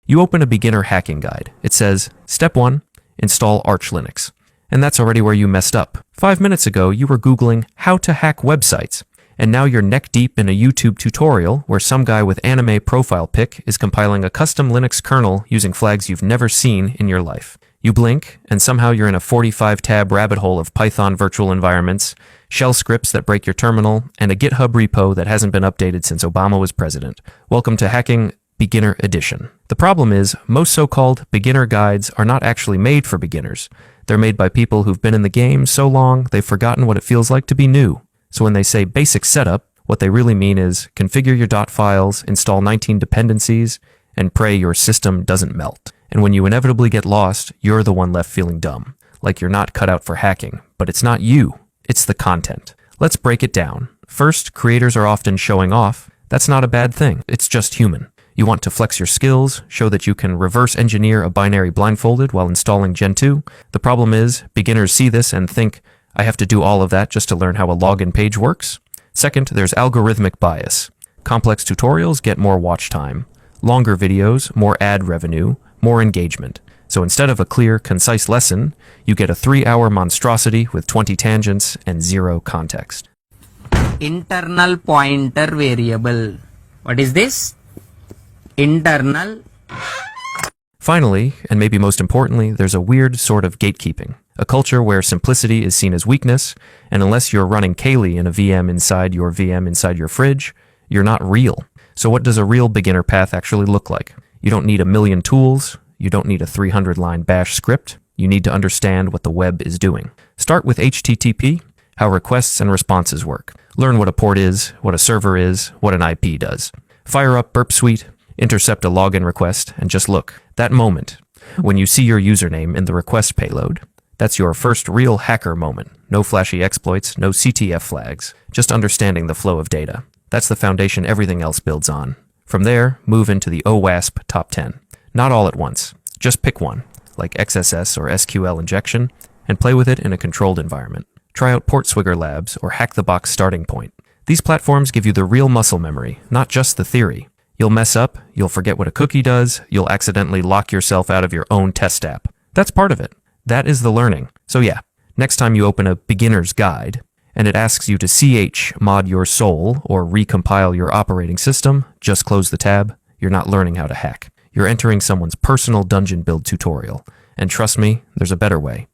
You open a beginner hacking guide. It says, Step 1, install Arch Linux. And that's already where you messed up. 5 minutes ago, you were Googling how to hack websites. And now you're neck deep in a YouTube tutorial where some guy with anime profile pic is compiling a custom Linux kernel using flags you've never seen in your life. You blink, and somehow you're in a 45-tab rabbit hole of Python virtual environments, shell scripts that break your terminal, and a GitHub repo that hasn't been updated since Obama was president. Welcome to Hacking Beginner Edition. The problem is, most so-called beginner guides are not actually made for beginners. They're made by people who've been in the game so long they've forgotten what it feels like to be new. So when they say basic setup, what they really mean is configure your .dot files, install 19 dependencies, and pray your system doesn't melt. And when you inevitably get lost, you're the one left feeling dumb, like you're not cut out for hacking. But it's not you, it's the content. Let's break it down. First, creators are often showing off. That's not a bad thing, it's just human. You want to flex your skills, show that you can reverse engineer a binary blindfolded while installing Gen 2. The problem is, beginners see this and think, I have to do all of that just to learn how a login page works. Second, there's algorithmic bias. Complex tutorials get more watch time. Longer videos, more ad revenue, more engagement. So instead of a clear, concise lesson, you get a 3-hour monstrosity with 20 tangents and 0 context. Internal pointer variable. What is this? Internal. Finally, and maybe most importantly, there's a weird sort of gatekeeping. A culture where simplicity is seen as weakness, and unless you're running Kali in a VM inside your fridge, you're not real. So what does a real beginner path actually look like? You don't need a million tools, you don't need a 300-line bash script, you need to understand what the web is doing. Start with HTTP, how requests and responses work. Learn what a port is, what a server is, what an IP does. Fire up Burp Suite, intercept a login request, and just look. That moment, when you see your username in the request payload, that's your first real hacker moment. No flashy exploits, no CTF flags, just understanding the flow of data. That's the foundation everything else builds on. From there, move into the OWASP top 10. Not all at once. Just pick one, like XSS or SQL injection, and play with it in a controlled environment. Try out PortSwigger Labs or Hack the Box Starting Point. These platforms give you the real muscle memory, not just the theory. You'll mess up, you'll forget what a cookie does, you'll accidentally lock yourself out of your own test app. That's part of it. That is the learning. So yeah, next time you open a beginner's guide, and it asks you to chmod your soul or recompile your operating system, just close the tab. You're not learning how to hack. You're entering someone's personal dungeon build tutorial. And trust me, there's a better way.